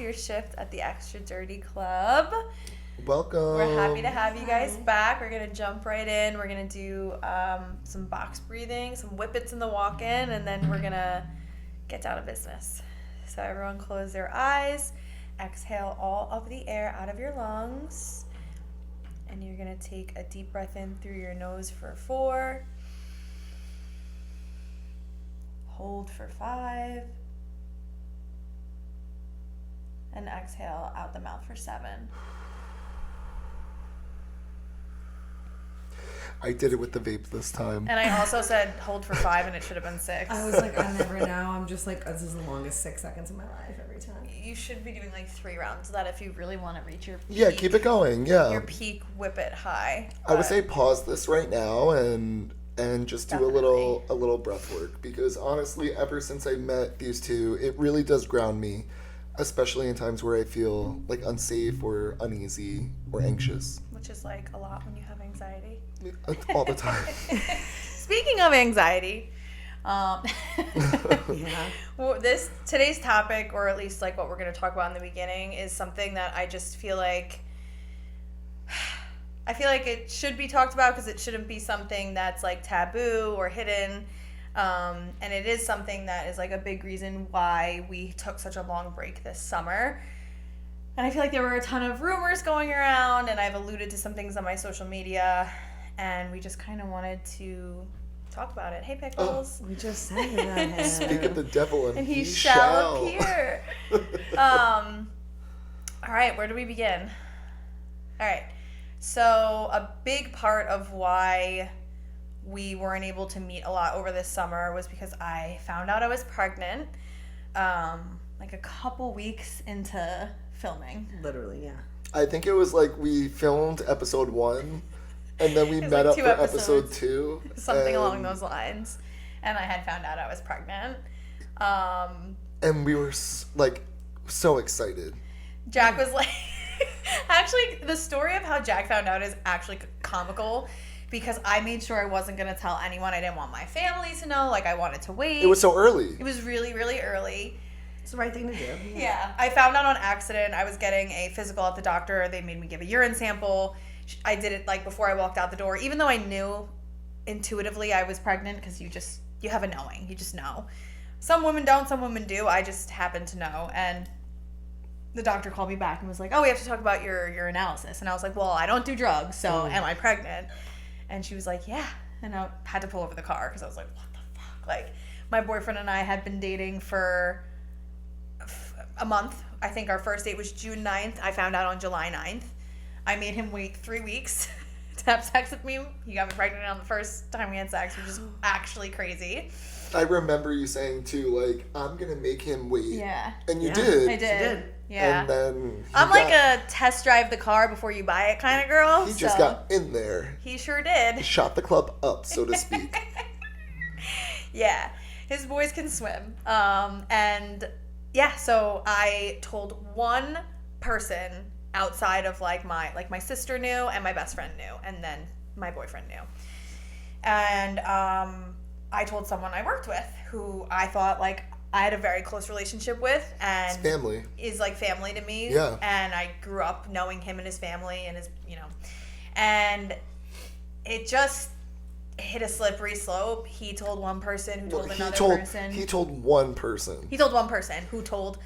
your shift at the Extra Dirty Club. Welcome. We're happy to have you guys back. We're going to jump right in. We're going to do some box breathing, some whippets in the walk-in, and then we're going to get down to business. So everyone close their eyes. Exhale all of the air out of your lungs. And you're going to take a deep breath in through your nose for 4. Hold for 5. And exhale out the mouth for 7. I did it with the vape this time. And I also said hold for 5 and it should have been 6. I was like, I never know. I'm just like, this is the longest 6 seconds of my life every time. You should be doing like 3 rounds of that if you really want to reach your peak. Yeah, keep it going. Yeah. Your peak whippet high. I would say pause this right now and just do a little breath work, because honestly, ever since I met these two, it really does ground me, especially in times where I feel like unsafe or uneasy or anxious. Which is like a lot when you have anxiety. All the time. Speaking of anxiety, Yeah. well, today's topic, or at least like what we're going to talk about in the beginning, is something that I just feel like it should be talked about, because it shouldn't be something that's like taboo or hidden. And it is something that is like a big reason why we took such a long break this summer. And I feel like there were a ton of rumors going around, and I've alluded to some things on my social media, and we just kind of wanted to talk about it. Hey, Pickles. We just said that. Speak of the devil and he shall appear. All right, where do we begin? All right. So a big part of why we weren't able to meet a lot over this summer was because I found out I was pregnant like a couple weeks into filming. Literally, yeah. I think it was like we filmed episode 1 and then we met up for episode 2. Something along those lines. And I had found out I was pregnant. And we were like so excited. Jack was like, actually, the story of how Jack found out is actually comical, because I made sure I wasn't going to tell anyone. I didn't want my family to know. Like, I wanted to wait. It was so early. It was really, really early. It's the right thing to do. Yeah. I found out on accident. I was getting a physical at the doctor. They made me give a urine sample. I did it like before I walked out the door, even though I knew intuitively I was pregnant, because you have a knowing. You just know. Some women don't, some women do. I just happened to know. And the doctor called me back and was like, oh, we have to talk about your analysis. And I was like, well, I don't do drugs, so am I pregnant? And she was like, yeah. And I had to pull over the car because I was like, what the fuck? Like, my boyfriend and I had been dating for a month. I think our first date was June 9th. I found out on July 9th. I made him wait 3 weeks to have sex with me. He got me pregnant on the first time we had sex, which is actually crazy. I remember you saying too, like, I'm gonna make him wait. Yeah. And you did. I did. Yeah. And then I'm like a test drive the car before you buy it kind of girl. He just got in there. He sure did. Shot the club up, so to speak. Yeah. His boys can swim. And yeah, so I told one person outside of my sister knew, and my best friend knew, and then my boyfriend knew. And I told someone I worked with who I thought like I had a very close relationship with, and it's family. Is like family to me. Yeah. And I grew up knowing him and his family and his, and it just hit a slippery slope. He told one person who told another person. He told one person. He told one person who told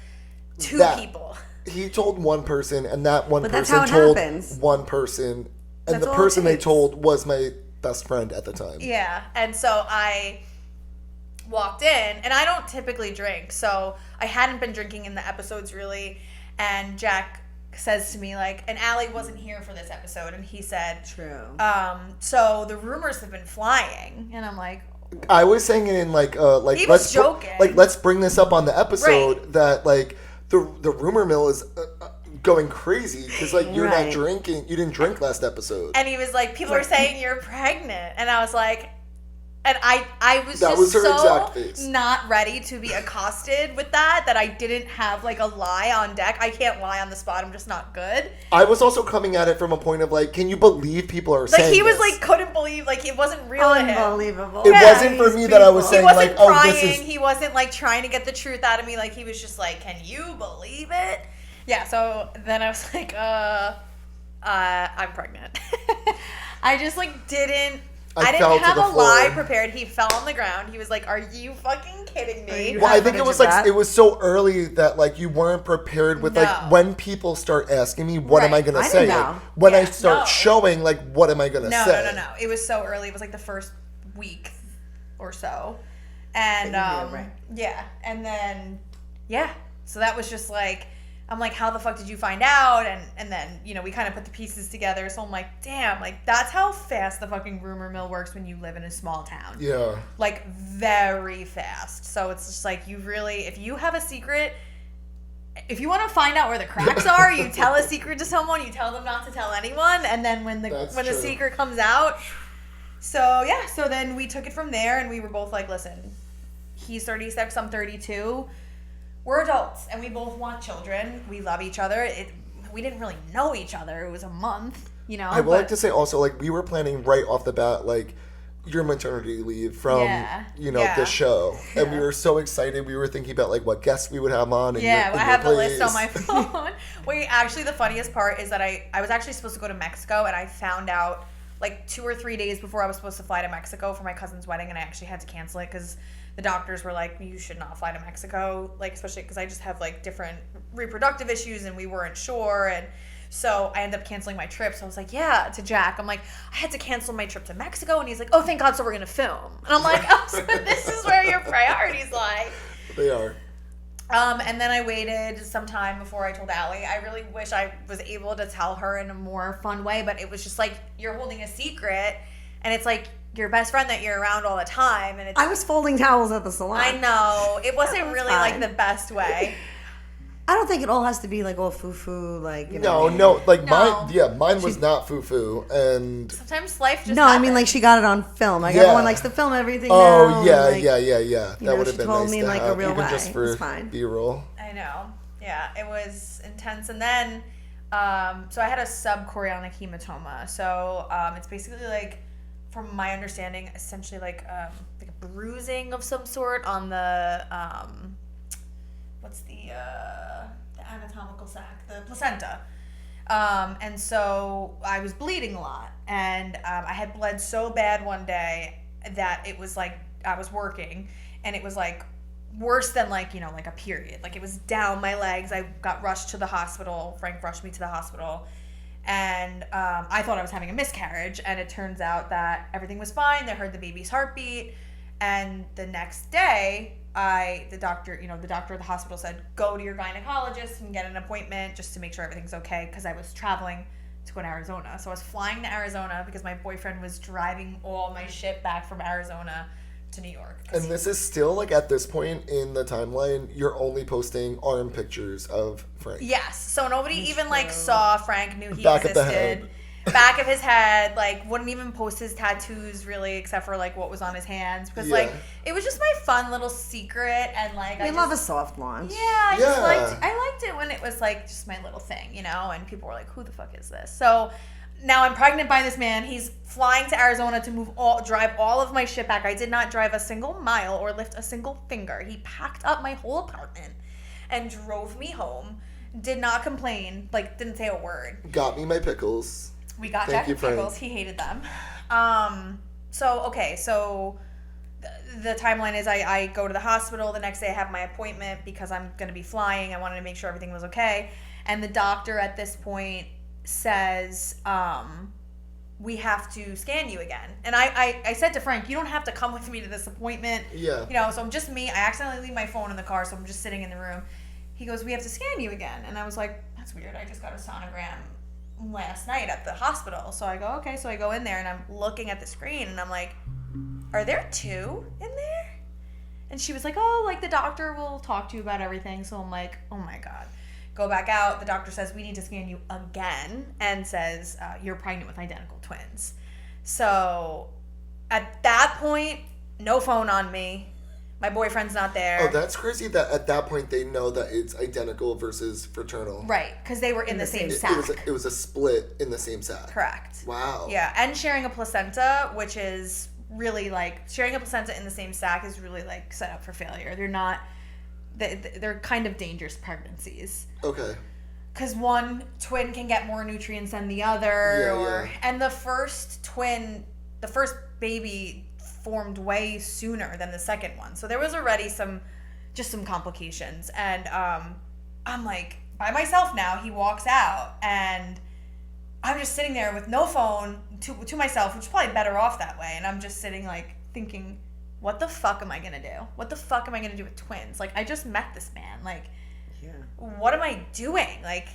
two people. He told one person, and that one But person told one person, and the person they told was my best friend at the time. Yeah, and so I walked in, and I don't typically drink, so I hadn't been drinking in the episodes really, and Jack says to me like, and Allie wasn't here for this episode, and he said, true. So the rumors have been flying, and I'm like, I was saying it in like he was joking. Let's bring this up on the episode that like the rumor mill is going crazy because like you're not drinking. You didn't drink last episode. And he was like, people are saying you're pregnant, and I was like, and I was that just was her so exact face. Not ready to be accosted with that I didn't have like a lie on deck. I can't lie on the spot. I'm just not good. I was also coming at it from a point of like, can you believe people are saying like he was this? like couldn't believe, like it wasn't real to him. Unbelievable. It wasn't for me that I was saying like, oh, this is. He wasn't like trying to get the truth out of me. Like he was just like, can you believe it? Yeah, so then I was like, I'm pregnant. I just like didn't. I didn't have a lie prepared. He fell on the ground. He was like, "Are you fucking kidding me?" Well, I think it was like it was so early that like you weren't prepared with like when people start asking me, "What am I gonna say?" Like, when I start showing, like, "What am I gonna say?" No. It was so early. It was like the first week or so, and yeah, and then so that was just like. I'm like, how the fuck did you find out? And then, you know, we kind of put the pieces together. So I'm like, damn, like, that's how fast the fucking rumor mill works when you live in a small town. Yeah. Like, very fast. So it's just like, you really, if you have a secret, if you want to find out where the cracks are, you tell a secret to someone, you tell them not to tell anyone. And then when the secret comes out. So, yeah. So then we took it from there and we were both like, listen, he's 36, I'm 32. We're adults, and we both want children. We love each other. We didn't really know each other. It was a month, you know. I would like to say also, like, we were planning right off the bat, like, your maternity leave from, the show. And we were so excited. We were thinking about, like, what guests we would have on. And I have the list on my phone. Wait, actually, the funniest part is that I was actually supposed to go to Mexico, and I found out, like, 2 or 3 days before I was supposed to fly to Mexico for my cousin's wedding, and I actually had to cancel it because the doctors were like, you should not fly to Mexico, like, especially because I just have, like, different reproductive issues, and we weren't sure, and so I ended up canceling my trip. So I was like, to Jack, I'm like, I had to cancel my trip to Mexico, and he's like, oh, thank God, so we're going to film. And I'm like, oh, so this is where your priorities lie. They are. And then I waited some time before I told Allie. I really wish I was able to tell her in a more fun way, but it was just like, you're holding a secret, and it's like, your best friend that you're around all the time, and it's, I was folding towels at the salon. I know it wasn't really like the best way. I don't think it all has to be like all foo-foo, like, you know. No, like mine was not foo-foo, and sometimes life just. No, happens. I mean, like, she got it on film. Like everyone likes to film everything. Oh now, yeah. That would have been nice me to like have, a real even way. just for it's fine. B-roll. I know. Yeah, it was intense, and then, so I had a subchorionic hematoma. So it's basically like, from my understanding, essentially like a bruising of some sort on the what's the anatomical sac, the placenta. And so I was bleeding a lot, and I had bled so bad one day that it was like I was working, and it was like worse than like, you know, like a period. Like it was down my legs. I got rushed to the hospital. Frank rushed me to the hospital. And I thought I was having a miscarriage, and it turns out that everything was fine. They heard the baby's heartbeat, and the next day, the doctor at the hospital said, go to your gynecologist and get an appointment just to make sure everything's okay, because I was traveling to go to Arizona. So I was flying to Arizona because my boyfriend was driving all my shit back from Arizona to New York. And this is still, like, at this point in the timeline, you're only posting arm pictures of Frank. Yes. So nobody even, like, saw Frank, knew he back existed. Of the head. Back of his head, like, wouldn't even post his tattoos, really, except for, like, what was on his hands. Because, like, it was just my fun little secret, and, like, I love a soft launch. Yeah, I liked it when it was, like, just my little thing, you know? And people were like, who the fuck is this? So now I'm pregnant by this man. He's flying to Arizona to drive all of my shit back. I did not drive a single mile or lift a single finger. He packed up my whole apartment and drove me home. Did not complain. Like, didn't say a word. Got me my pickles. We got Jack pickles. He hated them. So the timeline is I go to the hospital. The next day I have my appointment because I'm going to be flying. I wanted to make sure everything was okay. And the doctor at this point says, we have to scan you again. And I said to Frank, you don't have to come with me to this appointment. Yeah. You know, so I'm just me. I accidentally leave my phone in the car, so I'm just sitting in the room. He goes, we have to scan you again. And I was like, that's weird. I just got a sonogram last night at the hospital. So I go, okay. So I go in there, and I'm looking at the screen, and I'm like, are there 2 in there? And she was like, oh, like, the doctor will talk to you about everything. So I'm like, oh my God. Go back out. The doctor says, we need to scan you again, and says, you're pregnant with identical twins. So at that point, no phone on me. My boyfriend's not there. Oh, that's crazy that at that point they know that it's identical versus fraternal. Right, because they were in the same sack. It was a split in the same sack. Correct. Wow. Yeah, and sharing a placenta, which is really, like, sharing a placenta in the same sack is really, like, set up for failure. They're not, they're kind of dangerous pregnancies. Okay. because one twin can get more nutrients than the other, and the first baby formed way sooner than the second one, so there was already some complications, and I'm like by myself now. He walks out, and I'm just sitting there with no phone to myself, which is probably better off that way, and I'm just sitting like thinking, what the fuck am I gonna do? What the fuck am I gonna do with twins? Like, I just met this man, like, what am I doing? Like,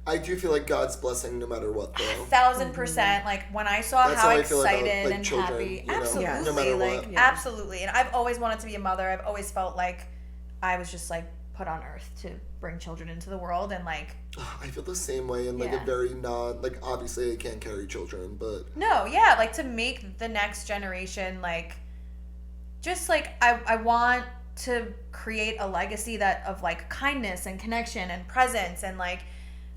I do feel like God's blessing no matter what, though. 1,000%. Like, when I saw That's how how I feel excited about, and children, happy, no matter like, what. absolutely. And I've always wanted to be a mother. I've always felt like I was just, like, put on earth to bring children into the world, and, like... I feel the same way in, like, a very like, obviously I can't carry children, but... No, yeah, like, to make the next generation, like, just, like, I want to create a legacy of, like, kindness and connection and presence, and, like,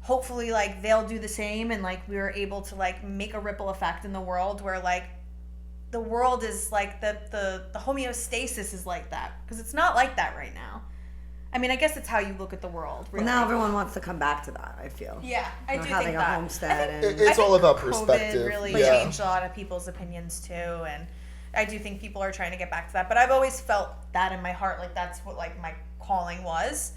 hopefully, like, they'll do the same, and, like, we're able to, like, make a ripple effect in the world where, like, the world is, like, the homeostasis is like that, because it's not like that right now. I mean, I guess it's how you look at the world. Really. Well, now everyone wants to come back to that, I feel. Yeah, I do think having that. a homestead. It's all about perspective. COVID really changed a lot of people's opinions, too, and I do think people are trying to get back to that. But I've always felt that in my heart, like, that's what, like, my calling was.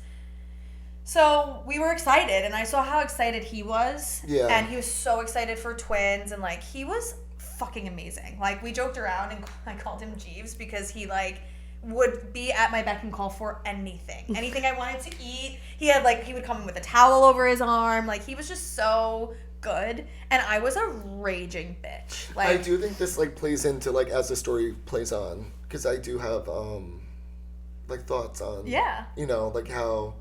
So we were excited, and I saw how excited he was. Yeah. And he was so excited for twins, and, like, he was fucking amazing. Like, we joked around, and I called him Jeeves because he, like... would be at my beck and call for anything I wanted to eat. He would come in with a towel over his arm. Like, he was just so good, and I was a raging bitch. Like, I do think this, like, plays into, like, as the story plays on, because I do have like, thoughts on you know, like, how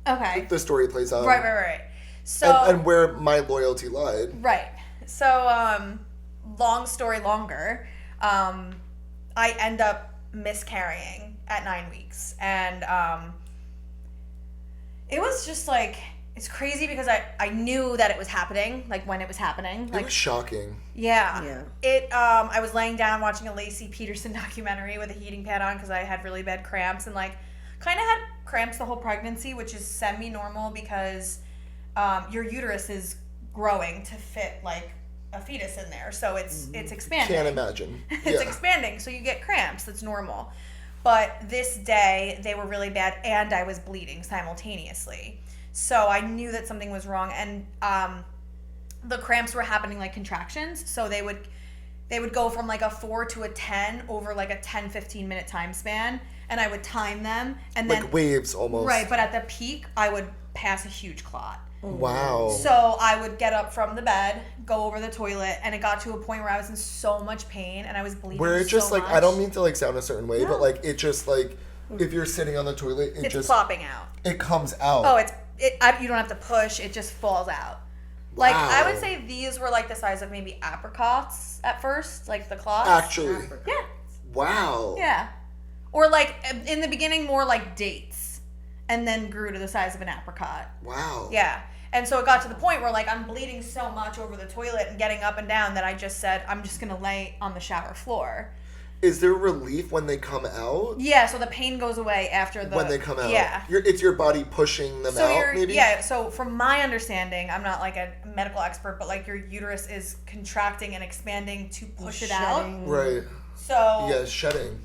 the story plays on, right. So and where my loyalty lied. Right. So long story longer, I end up miscarrying at 9 weeks, and it was just like, it's crazy because I knew that it was happening, like, when it was happening. Like, it was shocking. Yeah. I was laying down watching a Lacey Peterson documentary with a heating pad on because I had really bad cramps, and, like, kind of had cramps the whole pregnancy, which is semi-normal because your uterus is growing to fit, like, a fetus in there, so it's expanding. Can't imagine. It's expanding, so you get cramps. That's normal. But this day, they were really bad, and I was bleeding simultaneously. So I knew that something was wrong, and the cramps were happening like contractions. So they would go from like a 4 to a 10 over like a 10-15 minute time span, and I would time them, and like then waves almost. Right, but at the peak, I would pass a huge clot. Wow. So I would get up from the bed, go over the toilet, and it got to a point where I was in so much pain and I was bleeding. Where it just so like, much. I don't mean to like sound a certain way, but like it just like, if you're sitting on the toilet, it's just plopping out. It comes out. Oh, you don't have to push; it just falls out. Like, I would say these were like the size of maybe apricots at first, like the clots. Actually. Yeah. Wow. Yeah. Or like in the beginning, more like dates, and then grew to the size of an apricot. Wow. Yeah. And so it got to the point where, like, I'm bleeding so much over the toilet and getting up and down that I just said, I'm just going to lay on the shower floor. Is there relief when they come out? Yeah, so the pain goes away after when they come out. Yeah. It's your body pushing them out, maybe? Yeah, so from my understanding, I'm not, like, a medical expert, but, like, your uterus is contracting and expanding to push it out. Right. So... Yeah, shedding.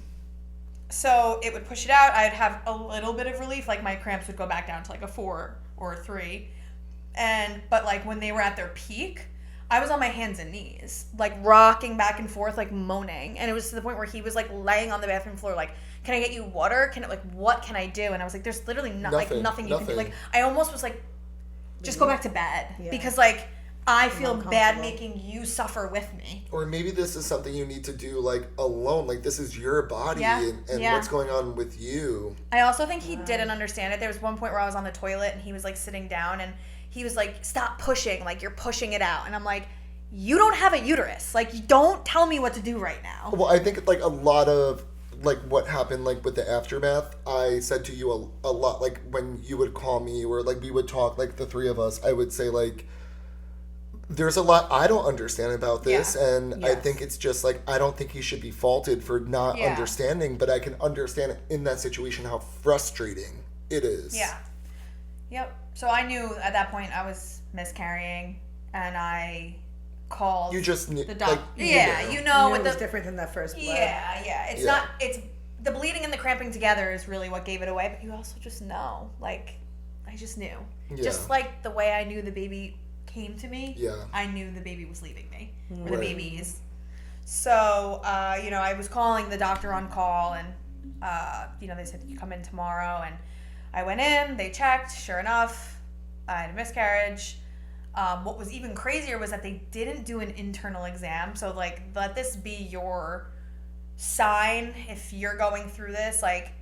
So it would push it out. I'd have a little bit of relief. Like, my cramps would go back down to, like, a 4 or a 3. But like when they were at their peak, I was on my hands and knees, like rocking back and forth, like moaning. And it was to the point where he was like laying on the bathroom floor, like, can I get you water? What can I do? And I was like, there's literally nothing you can do. Like, I almost was like, just go back to bed because like, I feel bad making you suffer with me. Or maybe this is something you need to do like alone. Like, this is your body and what's going on with you. I also think he didn't understand it. There was one point where I was on the toilet and he was like sitting down and he was like, stop pushing, like you're pushing it out. And I'm like, you don't have a uterus. Like, you don't tell me what to do right now. Well, I think like a lot of like what happened like with the aftermath, I said to you a lot, like when you would call me or like we would talk, like the three of us, I would say like, there's a lot I don't understand about this, and I think it's just like, I don't think he should be faulted for not understanding, but I can understand in that situation how frustrating it is. Yep. So I knew at that point I was miscarrying, and I called. You just knew. The doctor. Like, Yeah, you you know, it with was the different than that first blood. yeah. It's Yeah. not. It's the bleeding and the cramping together is really what gave it away. But you also just know, like, I just knew. Yeah. Just like the way I knew the baby came to me. Yeah. I knew the baby was leaving me, or the Right. babies. So, I was calling the doctor on call, and, they said, you come in tomorrow. And I went in, they checked. Sure enough, I had a miscarriage. What was even crazier was that they didn't do an internal exam. So, like, let this be your sign if you're going through this. Like,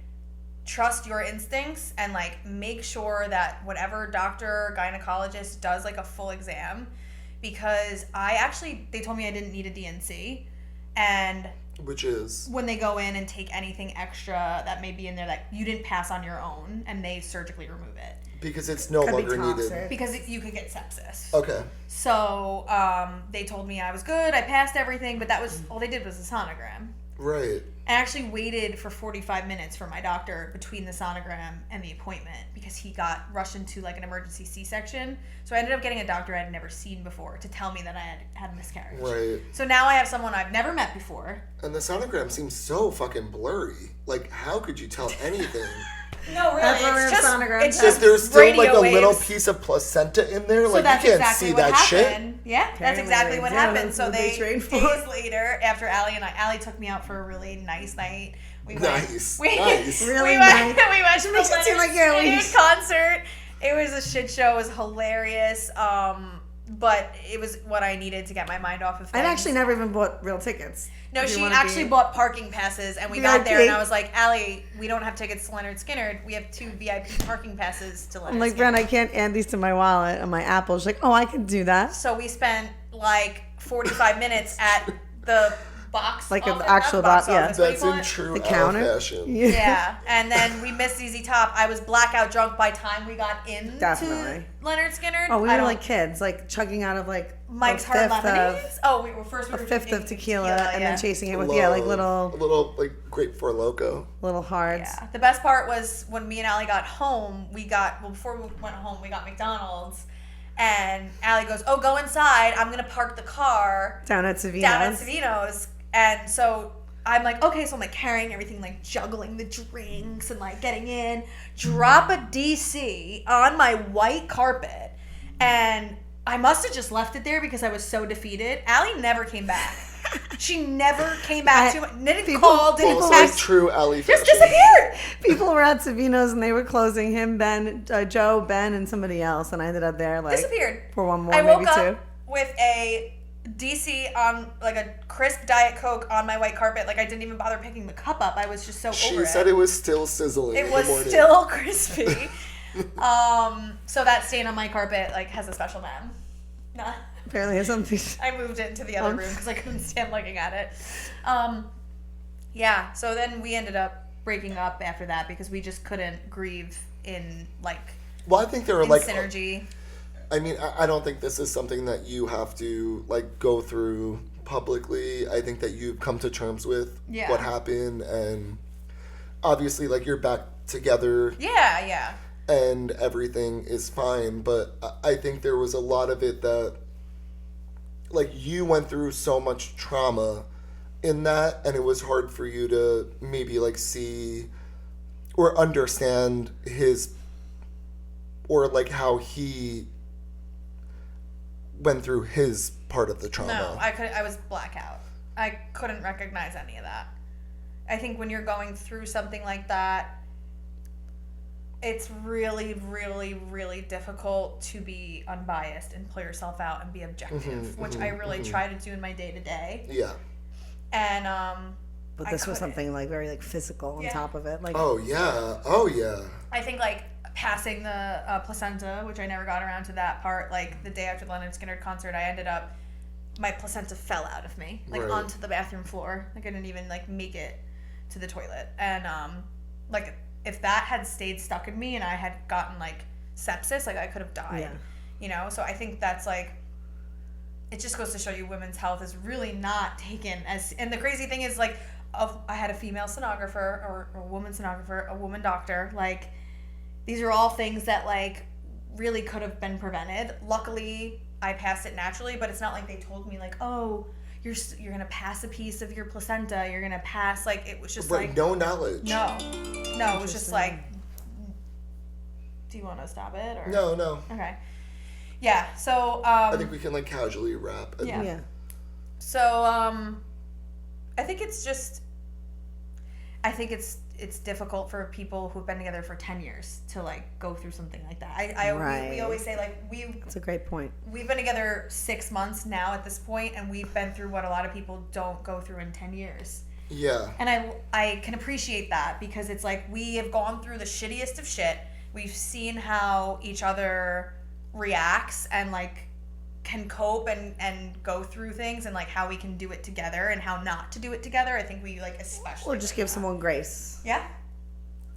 trust your instincts and, like, make sure that whatever doctor, gynecologist does, like, a full exam. Because they told me I didn't need a DNC. And Which is when they go in and take anything extra that may be in there that you didn't pass on your own, and they surgically remove it. because it's no Could be longer needed. toxic. Because you could get sepsis. Okay. So they told me I was good. I passed everything, but that was all they did was a sonogram. Right. I actually waited for 45 minutes for my doctor between the sonogram and the appointment because he got rushed into like an emergency C-section. So I ended up getting a doctor I'd never seen before to tell me that I had a miscarriage. Right. So now I have someone I've never met before. And the sonogram seems so fucking blurry. Like, how could you tell anything? No, really, That's what it's our just sonogram it's says. just If there's still like radio a little waves. piece of placenta in there, So like that's you can't exactly see what that shit. happened. Yeah, that's Apparently exactly they what do. happened. That's So what they they train for. days later, after Allie took me out for a really nice night. We Nice. Went, Nice. Really we nice. went. We went to the Makes it seem Leonard like you're Skinner elite. concert. It was a shit show. It was hilarious. But it was what I needed to get my mind off of things. I'd actually never even bought real tickets. No, If you she wanna actually be- bought parking passes, and we VIP. got there, and I was like, Allie, we don't have tickets to Leonard Skinner. We have 2 VIP parking passes to Leonard I'm like, Skinner. Brent, I can't add these to my wallet on my Apple. She's like, oh, I can do that. So we spent like 45 minutes at the box Like an office, actual not box box, yeah. office, what do you That's call in it? true The Al counter? fashion. Yeah, and then we missed ZZ Top. I was blackout drunk by the time we got into Definitely. Leonard Skinner. Oh, we I were don't- like kids, like chugging out of like Mike's a Hard fifth Lemonades. of, We were a fifth of drinking tequila and yeah. then chasing it with like A little like grape for loco. hards. Yeah. The best part was when me and Allie got home. Before we went home, we got McDonald's, and Allie goes, "Oh, go inside. I'm gonna park the car Down at Savino's. down at Savino's." And so I'm like, okay, so I'm like carrying everything, like juggling the drinks and like getting in, drop a DC on my white carpet, and I must have just left it there because I was so defeated. Allie never came back. She never came back didn't call, didn't Also, like text, true Allie just fashion. disappeared. People were at Savino's and they were closing him, Joe, Ben, and somebody else, and I ended up there like Disappeared. for one more, I woke maybe up two. with a DC on, like a crisp Diet Coke on my white carpet. Like I didn't even bother picking the cup up. I was just so She over said it was still sizzling. It in was the morning. still crispy. So that stain on my carpet like has a special name. Nah. Apparently, it's something. I moved it into the other room because I couldn't stand looking at it. Yeah. So then we ended up breaking up after that because we just couldn't grieve in like Well, I think there are in like synergy. I mean, I don't think this is something that you have to like go through publicly. I think that you've come to terms with Yeah. what happened, and obviously, like you're back together Yeah. Yeah. and everything is fine. But I think there was a lot of it that, like, you went through so much trauma in that, and it was hard for you to maybe like see or understand his, or like how he went through his part of the trauma. No, I was blackout. I couldn't recognize any of that. I think when you're going through something like that, it's really, really, really difficult to be unbiased and pull yourself out and be objective, which I really try to do in my day to day. Yeah. And But I this was couldn't. something like very like physical on Yeah. top of it. Like Oh yeah. Oh yeah. I think like passing the placenta, which I never got around to that part. Like the day after the Leonard Skinner concert, I ended up my placenta fell out of me, like Right. onto the bathroom floor. Like I didn't even like make it to the toilet. And like if that had stayed stuck in me and I had gotten like sepsis, like I could have died. Yeah. You know, so I think that's like, it just goes to show you women's health is really not taken as, and the crazy thing is like, I had a female sonographer or a woman sonographer, a woman doctor, like these are all things that like really could have been prevented. Luckily, I passed it naturally, but it's not like they told me like, oh, you're gonna pass a piece of your placenta. You're gonna pass, like, it was just like no knowledge. No, it was just like, do you want to stop it or No. Okay. Yeah. So I think we can like casually wrap. Yeah. So I think it's difficult for people who've been together for 10 years to like go through something like that. We always say like That's a great point. We've been together 6 months now at this point, and we've been through what a lot of people don't go through in 10 years. Yeah. And I can appreciate that, because it's like we have gone through the shittiest of shit. We've seen how each other reacts and like can cope and go through things, and like how we can do it together and how not to do it together. I think we like especially. Or just give someone grace. Yeah.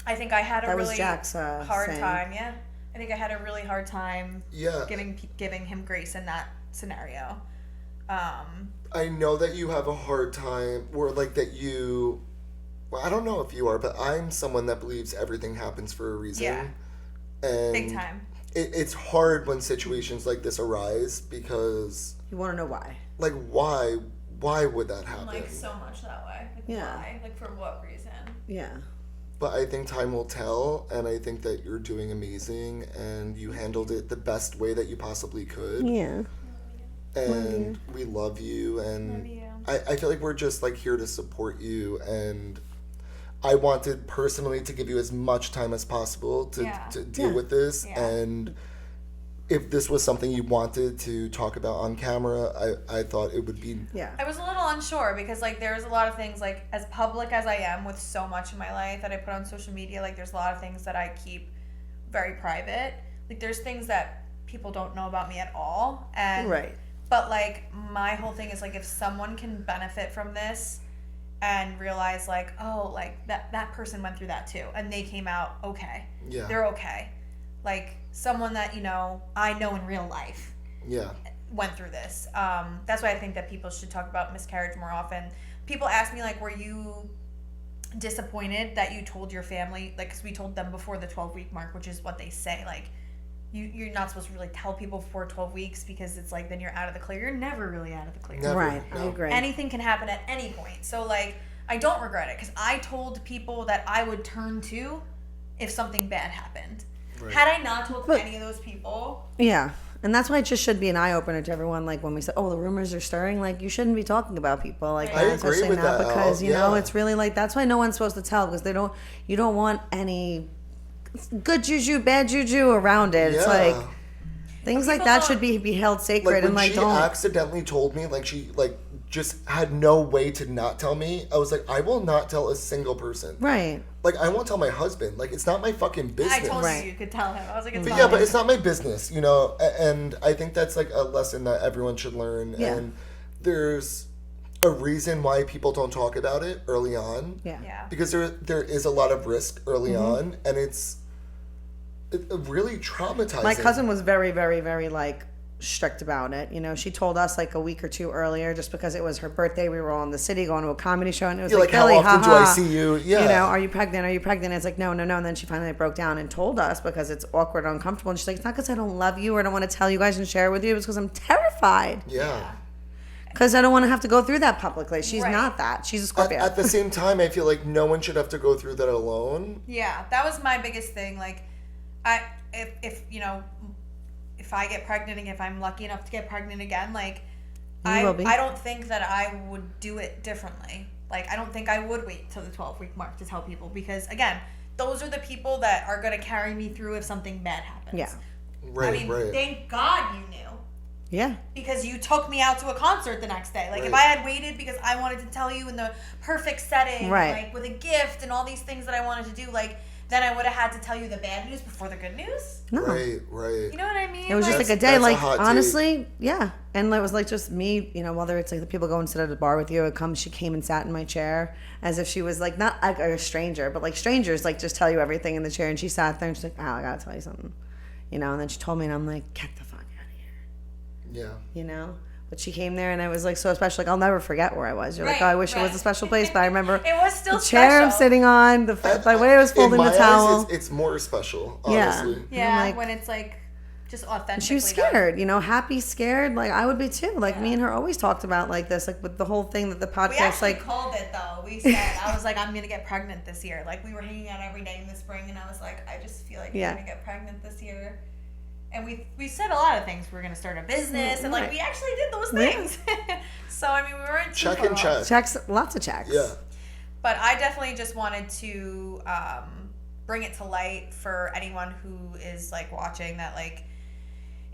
I think I had a really Jack's, hard saying. time. Yeah. I think I had a really hard time. Yeah. Giving him grace in that scenario. I know that you have a hard time, or like that you. Well, I don't know if you are, but I'm someone that believes everything happens for a reason. Yeah. And big time. It's hard when situations like this arise, because You want to know why. like why would that happen? Like so much that way. Like, Yeah. why? Like for what reason? Yeah. But I think time will tell, and I think that you're doing amazing, and you handled it the best way that you possibly could. Yeah. And we love you, and Love you. I feel like we're just like here to support you, and I wanted personally to give you as much time as possible to deal with this. Yeah. And if this was something you wanted to talk about on camera, I thought it would be. Yeah. I was a little unsure, because like there's a lot of things, like as public as I am with so much in my life that I put on social media, like there's a lot of things that I keep very private. Like there's things that people don't know about me at all. And Right. But like my whole thing is like, if someone can benefit from this and realize like, oh, like that person went through that too, and they came out okay. Yeah. They're okay. Like someone that, you know, I know in real life Yeah. went through this. That's why I think that people should talk about miscarriage more often. People ask me like, were you disappointed that you told your family? Like, because we told them before the 12-week mark, which is what they say. Like, you're not supposed to really tell people before 12 weeks, because it's like then you're out of the clear. You're never really out of the clear. Never, Right. no. I agree. Anything can happen at any point. So like, I don't regret it, because I told people that I would turn to if something bad happened. Right. Had I not told any of those people, Yeah. And that's why it just should be an eye opener to everyone. Like when we say, "Oh, the rumors are stirring," like you shouldn't be talking about people like I that, agree especially with now, that, because Al. you know Yeah. it's really like that's why no one's supposed to tell, because you don't want any good juju, bad juju around it. It's Yeah. like things like people that don't- should be held sacred, Like when and like she don't. accidentally told me, like she like just had no way to not tell me, I was like, I will not tell a single person. Right. Like I won't tell my husband. Like it's not my fucking business. I told Right. you could tell him. I was like, it's But fine. yeah, but it's not my business, you know. And I think that's like a lesson that everyone should learn. Yeah. And there's a reason why people don't talk about it early on. Yeah. Yeah. Because there is a lot of risk early Mm-hmm. on, and it's really traumatizing. My cousin was very, very, very like strict about it. You know, she told us like a week or two earlier, just because it was her birthday. We were all in the city going to a comedy show, and it was You're like, like, how Billy, often do haha. I see you? Yeah. You know, are you pregnant? Are you pregnant? It's like, no. And then she finally broke down and told us, because it's awkward, uncomfortable. And she's like, it's not because I don't love you or I don't want to tell you guys and share it with you. It's because I'm terrified. Yeah. Because I don't want to have to go through that publicly. She's Right. not that. She's a At, Scorpio. at the same time, I feel like no one should have to go through that alone. Yeah, that was my biggest thing. Like, if you know, if I get pregnant and if I'm lucky enough to get pregnant again, like, You will be. I don't think that I would do it differently. Like, I don't think I would wait till the 12-week mark to tell people, because again, those are the people that are gonna carry me through if something bad happens. Yeah. Right, I mean, right. thank God you knew. Yeah. Because you took me out to a concert the next day. Like, if Right. I had waited because I wanted to tell you in the perfect setting, Right. like with a gift and all these things that I wanted to do, like, then I would have had to tell you the bad news before the good news. No. Right, right. You know what I mean? It was just like a That's- day, that's a like hot take. honestly, yeah. And it was like just me, you know, whether it's like the people go and sit at a bar with you, she came and sat in my chair as if she was like not like a stranger, but like strangers like just tell you everything in the chair. And she sat there and she's like, "Al, I gotta tell you something," you know. And then she told me, and I'm like, "Get the fuck out of here," Yeah. you know. But she came there, and I was like so special. Like I'll never forget where I was. You're like, Right, "Oh, I wish it was right. a special place," but I remember It was still the chair I'm special. sitting on, the way I was In folding my the towel. eyes, it's more special, Yeah. honestly. Yeah, I'm like- when it's like just authentically. She was scared, happy, scared. Like I would be too. Like me and her always talked about like this, like with the whole thing that the podcast. We actually like called it though. We said I was like, I'm gonna get pregnant this year. Like we were hanging out every day in the spring, and I was like, I just feel like I'm gonna get pregnant this year. And we said a lot of things. We were gonna start a business, and like we actually did those things. So I mean, we weren't check and check. Checks, lots of checks. Yeah. But I definitely just wanted to bring it to light for anyone who is like watching that like.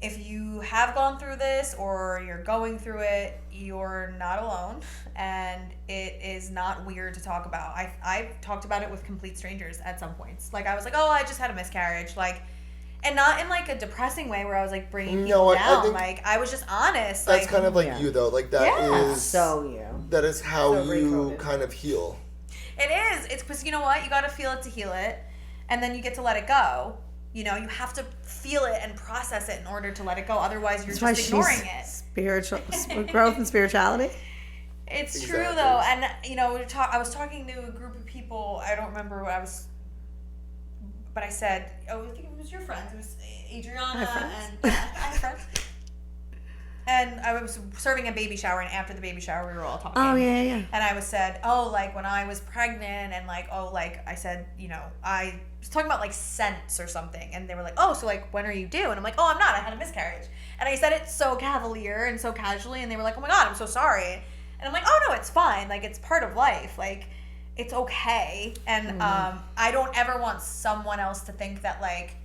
If you have gone through this or you're going through it, you're not alone, and it is not weird to talk about. I've talked about it with complete strangers at some points. Like I was like, oh, I just had a miscarriage, like, and not in like a depressing way where I was like bringing people down. I was just honest. That's kind of like you though. Like that is so you. That is how you kind of heal. It is. It's because you know what? You got to feel it to heal it, and then you get to let it go. You have to feel it and process it in order to let it go. Otherwise, you're just ignoring it. Spiritual growth and spirituality. It's true though, and I was talking to a group of people. I don't remember what I was, but I said, I think it was your friends. It was Adriana and my friends. And I was serving a baby shower, and after the baby shower, we were all talking. Oh, yeah. And I was said, oh, like, when I was pregnant, and, like, oh, like, I said, I was talking about, like, scents or something, and they were like, oh, so, like, when are you due? And I'm like, oh, I'm not, I had a miscarriage. And I said it so cavalier and so casually, and they were like, oh, my God, I'm so sorry. And I'm like, oh, no, it's fine. Like, it's part of life. Like, it's okay. And I don't ever want someone else to think that, like,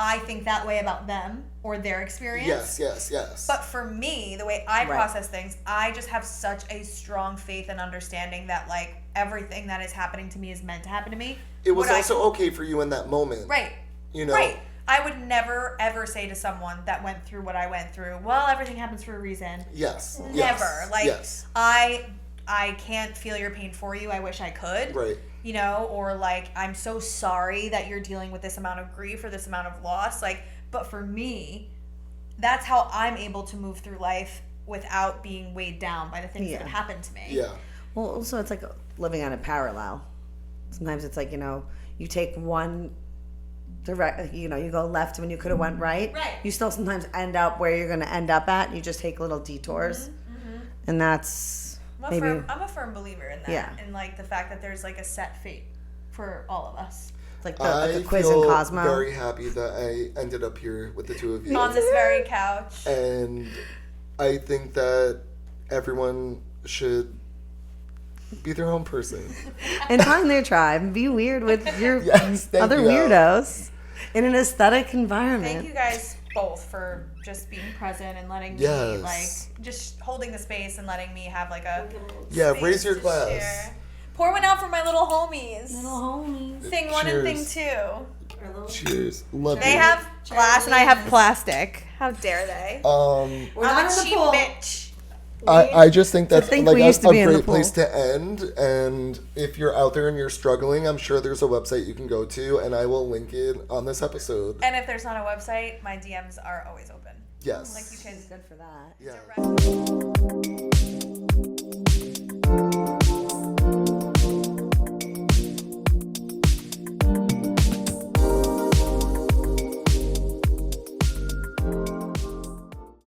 I think that way about them or their experience. Yes. But for me, the way I process things, I just have such a strong faith and understanding that like everything that is happening to me is meant to happen to me. It was also okay for you in that moment. Right. Right. I would never ever say to someone that went through what I went through, well, everything happens for a reason. Yes. Never. Like I can't feel your pain for you. I wish I could. Right. Or like, I'm so sorry that you're dealing with this amount of grief or this amount of loss. Like, but for me, that's how I'm able to move through life without being weighed down by the things that have happened to me. Yeah. Well, also it's like living on a parallel. Sometimes it's like, you take one direct, you go left when you could have went right. Right. You still sometimes end up where you're going to end up at. You just take little detours. And that's... I'm a firm believer in that. Yeah. And like the fact that there's like a set fate for all of us. It's like the quiz in Cosmo. I'm very happy that I ended up here with the two of you. On this very couch. And I think that everyone should be their own person. And find their tribe and be weird with your other weirdos in an aesthetic environment. Thank you guys both for just being present and letting me like just holding the space and letting me have like a raise your glass. Share. Pour one out for my little homies. Thing one and thing two. Cheers. Love they you. Have glass and I have plastic. How dare they? I'm a cheap bitch. I just think that's like a great place to to end. And if you're out there and you're struggling, I'm sure there's a website you can go to, and I will link it on this episode. And if there's not a website, my DMs are always open. Yes. Like you can. Good for that. Yeah.